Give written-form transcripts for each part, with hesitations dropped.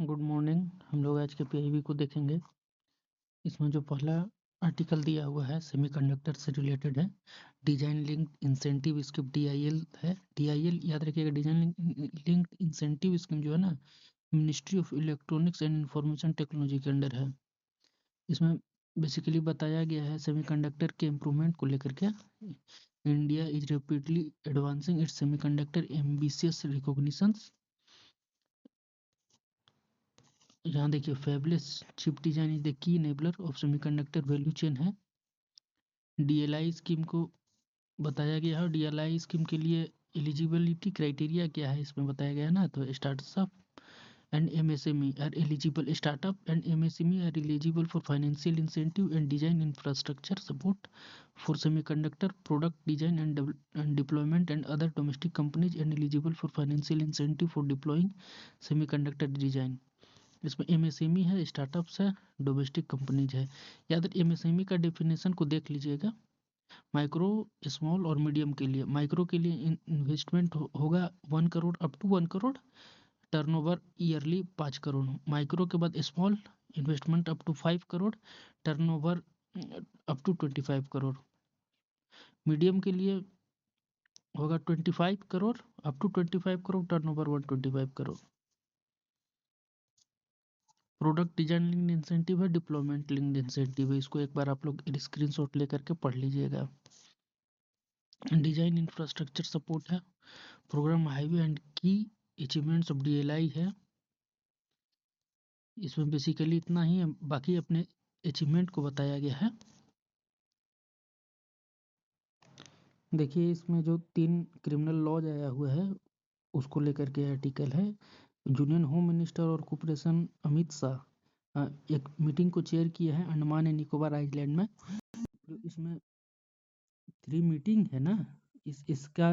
Good morning. हम लोग आज के पीआईबी को देखेंगे। इसमें जो पहला आर्टिकल दिया हुआ है सेमीकंडक्टर से रिलेटेड है। Design link incentive scheme DIL है। DIL याद रखिएगा, डिजाइन लिंक इंसेंटिव स्कीम जो है ना, ministry of electronics and information technology के अंडर है। इसमें बेसिकली बताया गया है सेमीकंडक्टर के इम्प्रूवमेंट को लेकर के। India is rapidly advancing it's semiconductor ambitious recognitions. यहाँ देखिए, fabless chip design is the key enabler of semiconductor value chain है। DLI स्कीम को बताया गया है। DLI स्कीम के लिए एलिजिबिलिटी क्राइटेरिया क्या है इसमें बताया गया है ना। तो startup and MSME are eligible. Startup and MSME are eligible for financial incentive and design infrastructure support for semiconductor product design and deployment and other domestic companies and eligible for financial incentive for deploying semiconductor design. इसमें MSME है, startups है, domestic companies है। याद MSME का definition को देख लीजिएगा। Micro, small और मीडियम के लिए। माइक्रो के लिए इन्वेस्टमेंट होगा 1 crore up to 1 crore, turnover yearly 5 crore. Micro के बाद small, investment up to 5 crore, turnover up to 25 crore. Medium के लिए होगा 25 crore up to 25 crore, turnover 125 crore. Product design linked incentive है, डिप्लॉयमेंट लिंक्ड इंसेंटिव है। इसको एक बार आप लोग स्क्रीनशॉट लेकर के पढ़ लीजिएगा। डिजाइन इंफ्रास्ट्रक्चर सपोर्ट है। प्रोग्राम हाईवे एंड की अचीवमेंट्स ऑफ DLI है। इसमें बेसिकली इतना ही है, बाकी अपने अचीवमेंट को बताया गया है। देखिए, इसमें जो 3 क्रिमिनल लॉज आया हुआ है उसको लेकर के आर्टिकल है। यूनियन होम मिनिस्टर और कॉरपोरेशन अमित शाह एक मीटिंग को चेयर किया है अंडमान एंड निकोबार आइलैंड में। जो इसमें 3 मीटिंग है ना, इसका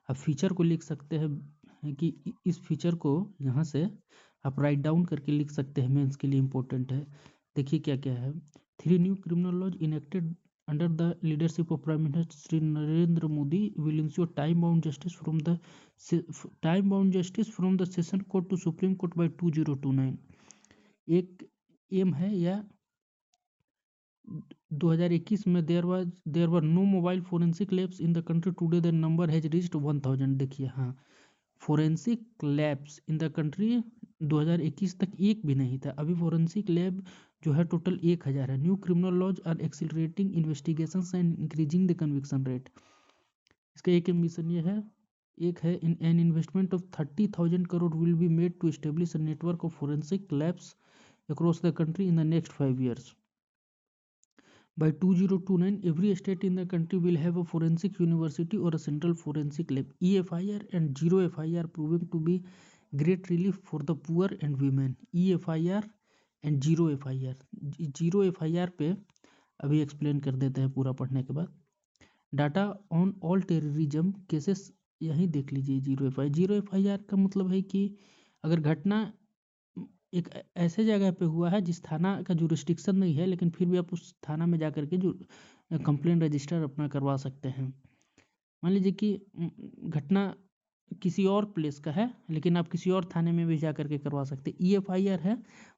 आप फीचर को लिख सकते हैं कि इस फीचर को यहाँ से आप राइट डाउन करके लिख सकते हैं, मेंस के लिए इम्पोर्टेंट है। देखिए क्या क्या है। 3 new criminal laws enacted under the leadership of prime minister Shri Narendra Modi will ensure time bound justice from the session court to supreme court by 2029। एक एम है या 2021 में there were no mobile forensic labs in the country. Today the number has reached 1000। देखिए, हाँ, forensic labs in the country 2021 तक एक भी नहीं था। अभी फोरेंसिक लैब जो है टोटल 1000 है। New criminal laws are accelerating investigations and increasing the conviction rate. इसका एक एम्बिशन ये है, एक है in an investment of 30,000 crore will be made to establish a network of forensic labs across the country in the next 5 years. By 2029, every state in the country will have a forensic university or a central forensic lab. EFIR and zero FIR proving to be great relief for the poor and women. EFIR and zero FIR. Zero FIR पे अभी explain कर देते हैं पूरा पढ़ने के बाद। Data on all terrorism cases यहीं देख लीजिए। जीरो FIR का मतलब है कि अगर घटना एक ऐसे जगह पे हुआ है जिस थाना का जुरिस्डिक्शन नहीं है, लेकिन फिर भी आप उस थाना में जा करके जो कंप्लेंट रजिस्टर अपना करवा सकते हैं। मान लीजिए कि घटना किसी और प्लेस का है, लेकिन आप किसी और थाने में भी जा करके करवा सकते हैं। EFIR है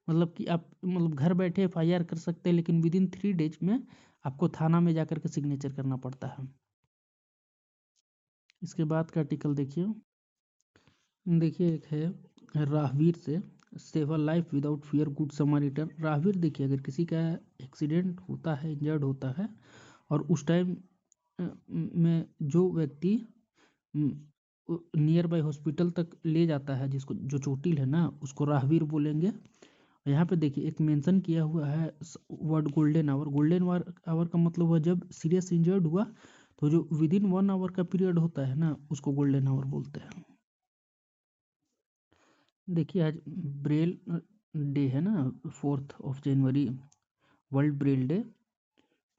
मतलब कि आप घर बैठे FIR कर सकते हैं, लेकिन विद इन 3 डेज में आपको थाना में जा करके सिग्नेचर करना पड़ता है। इसके बाद का आर्टिकल देखिए। एक है राहवीर से, save a life without fear good samaritan. Rahveer देखिए, अगर किसी का एक्सीडेंट होता है, इंजर्ड होता है, और उस टाइम में जो व्यक्ति नियर बाय हॉस्पिटल तक ले जाता है, जिसको जो चोटिल है ना, उसको राहवीर बोलेंगे। यहाँ पे देखिए एक मेंशन किया हुआ है word golden hour. Golden hour का मतलब हुआ जब सीरियस इंजर्ड हुआ तो जो विद इन 1 आवर का पीरियड होता है ना, उसको गोल्डन आवर बोलते हैं। देखिए, आज ब्रेल डे है ना, 4 जनवरी वर्ल्ड ब्रेल डे।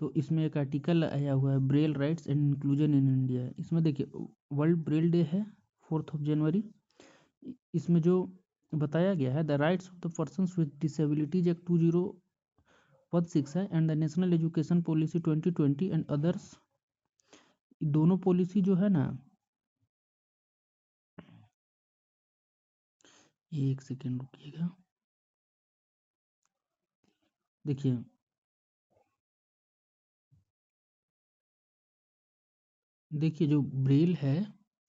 तो इसमें एक आर्टिकल आया हुआ है, Braille rights and inclusion in India. इसमें देखिए वर्ल्ड ब्रेल डे है 4 जनवरी। इसमें जो बताया गया है, the rights of the persons with disabilities act 2016 है and the national education policy 2020 and others. दोनों पॉलिसी जो है ना, एक सेकेंड रुकिएगा। देखिए देखिए जो ब्रेल है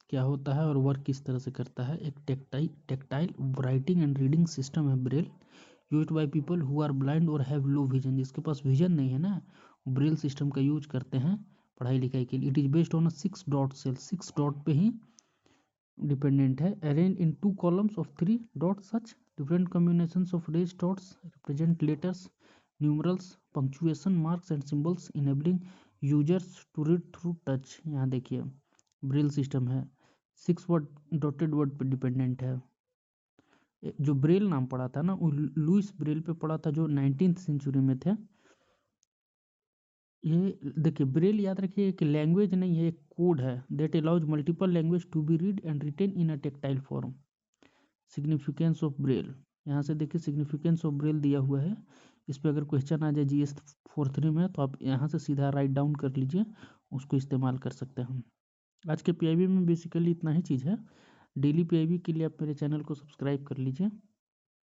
क्या होता है और वर्क किस तरह से करता है। एक tactile writing and reading system है braille, used by people who are blind और हैव लो विजन। जिसके पास विजन नहीं है ना, ब्रेल सिस्टम का यूज करते हैं पढ़ाई लिखाई के लिए। It is based on a 6 dot cell, 6 dot पे ही डिपेंडेंट है। Arrange in 2 columns of 3 dot, such different combinations of raised dots represent letters, numerals, punctuation marks and symbols enabling users to read through touch. यहाँ देखिए Braille system है, 6 word dotted word पे dependent है। जो Braille नाम पड़ा था ना वो लुइस ब्रेल पे पड़ा था, जो 19th सेंचुरी में थे। ये देखिए ब्रेल याद रखिए कि लैंग्वेज नहीं है, एक कोड है that allows multiple language to be read and written in a tactile form. Significance of Braille, यहाँ से देखिए सिग्निफिकेंस ऑफ ब्रेल दिया हुआ है। इस पर अगर क्वेश्चन आ जाए GS 43 में तो आप यहाँ से सीधा राइट डाउन कर लीजिए, उसको इस्तेमाल कर सकते हैं हम। आज के PIB में बेसिकली इतना ही चीज़ है। डेली PIB के लिए आप मेरे चैनल को सब्सक्राइब कर लीजिए।